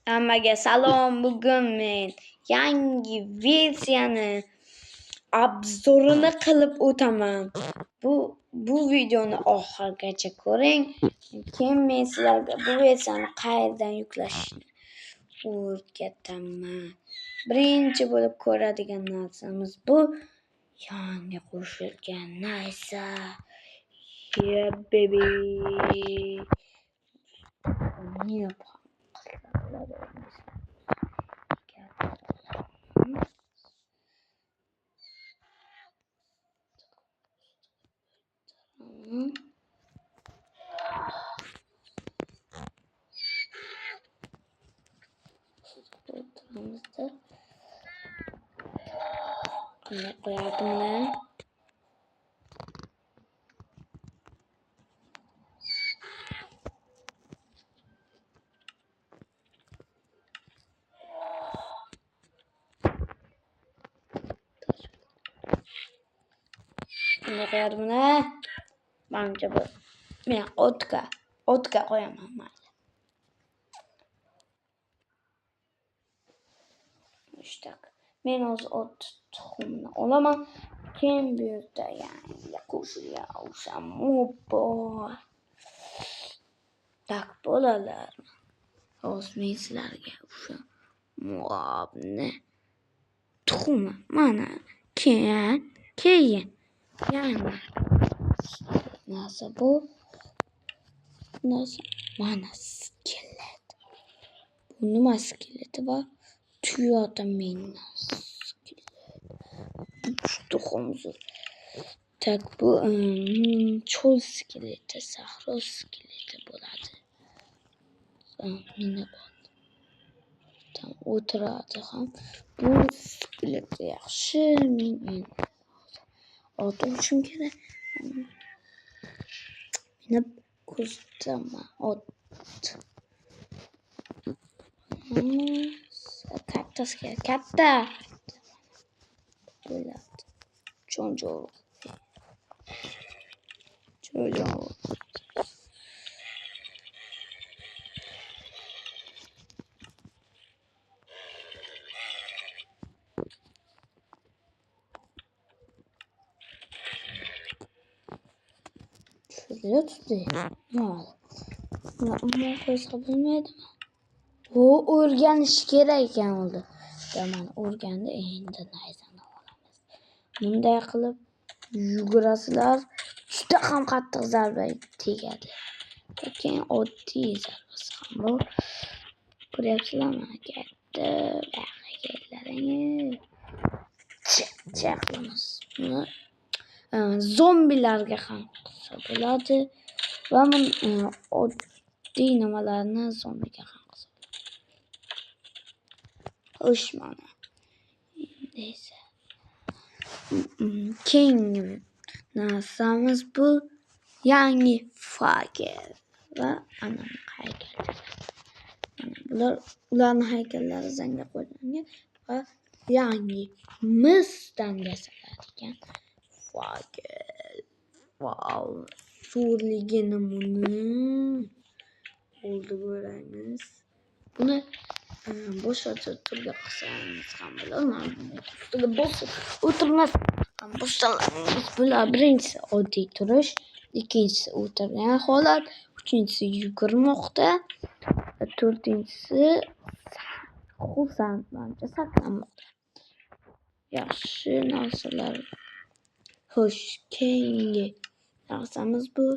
Hammaga salom. Bugun men yangi versiyani obzorini qilib o'taman. Bu videoni oxirigacha ko'ring. Keyin men sizlarga bu versiyani qayerdan yuklashni o'rgataman. Birinchi bo'lib ko'radigan narsamiz bu yangi qo'shilgan narsa. Yeah baby. Ne koyardım ne? Ne koyardım ne? Bence bu. Ben otka koyamam ben. İşte men ot tuxumni olaman. Keyin bu yerda yangi qo'shilgan o'sha bor. Tak bo'lalarmi? Hozir men sizlarga o'sha muobni tuxumi mana keyin yani narsa bu narsa mana skelet. Bu nima skeleti bor? Tuyada menga tuxumsiz. Tak bu cho'l skeleti, sahro skeleti bo'ladi. Meni tam o'tiradi ham. Bu skelet yaxshi men ot uchun kerak. Meni ko'rsataman ot. Katta bo'ladi. Chonjoq. Şuraya tutayım. Ama koysa bilmedim. O o'rganish kerak ekan oldu. Tamam, o'rgandi endi naysani olamiz. Bunday qilib yugurasizlar, juda ham qattiq zarba tegadi. Keyin oddiy zarbasi ham bor. Ko'ryapsizlarmi? Katta bag'riklarni chaqlamiz. Buni zombilarga ham qilsa bo'ladi va oddiy nimalarni zombiga ham qilsa bo'ladi. Xo'sh, mana neyse. Keyingi narsamiz bu yangi fakel va ana haykal. Ularni haykallari zanga qo'yilgan va yangi misdan yasaladigan fakel. Wow, zo'rligini buni oldi ko'ramiz. Buni boshqa turga qilsangiz ham bo'ladi. Ustiga bosib o'tirmas ham boshqalarimiz bular. Birinchisi oddiy turish, ikkinchisi o'tirgan holat, uchinchisi yugurmoqda, to'rtinchisi xursandmancha saqlanmoqda. Yaxshi narsalar. Xo'sh, keyingi narsamiz bu.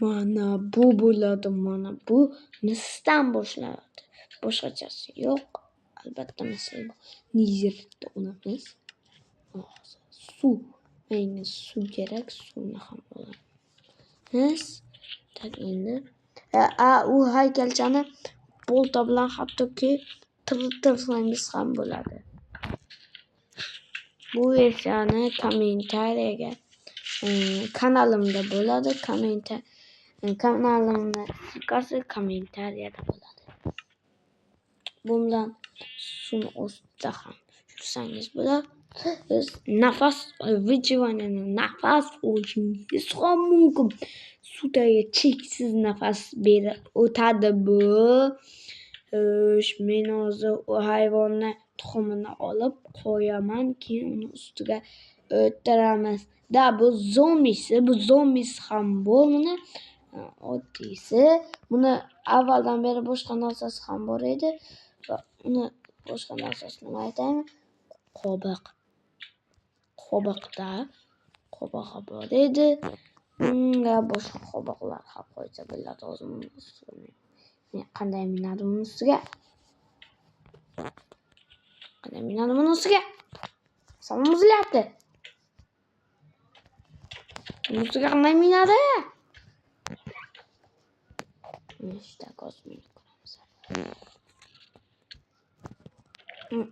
Mana bu bo'ladi. Mana bu misdan boshlanadi. Boshqachasi yo'q. Albatta misli nizirda olamiz. Suv. Menga suv kerak. Suvni ham olamiz. Tak endi. U haykalchani bolta bilan hattoki tirsangiz ham bo'ladi. Bu versiyani kommentariyaga kanalimda bo'ladi. Kanalimni sikasi kommentariyada bo'ladi. Bu bilan suvni ostida ham yursangiz bo'ladi. Nafas olishingiz ham mumkin. Sudagi cheksiz nafas berib o'tadi bu. Xo'sh, men hozir u hayvonni tuxumini olib qo'yaman, keyin uni ustiga o'tiramiz. Bu zombisi ham bor buni. Oddiysi, buni avvaldan beri boshqa narsasi ham bor edi. Va uni boshqa narsasini nima aytaymi? Qobiqda qobig'i bor edi. Unga boshqa qobiqlar ham qo'ysa bo'ladi o'zimning ustiga. Men qanday minadim uni ustiga? Samim buzilyapti. Uni ustiga qanday minadi? İşte kosmik kuramiz.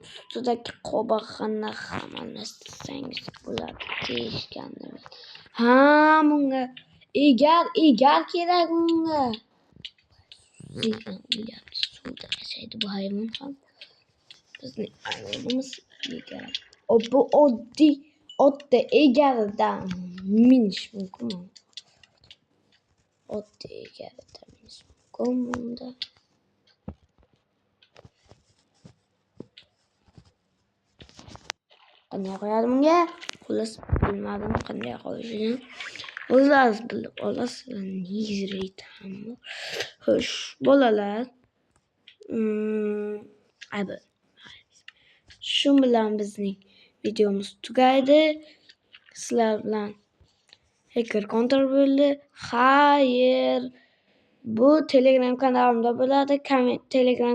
Ustidagi qobiqni ham almashtirsangiz bo'ladi deyishgandim. Ha, bunga egar kerak bunga. Suvda yashaydi bu hayvon ham. Bizning hayvonimiz egar. Bu oddiy egardan minish mumkin. Oddiy egardan minish mumkin bunda. Qanday qo'yadi bunga? Xullas bilmadim qanday qo'yishini. O'zlaringiz bilib olasiz. Nizraytam. Xo'sh, bolalar. Shu bilan bizning videomiz tugaydi. Sizlar bilan Hacker Counter bo'ldi. Xayr. Bu Telegram kanalimda bo'ladi. Telegram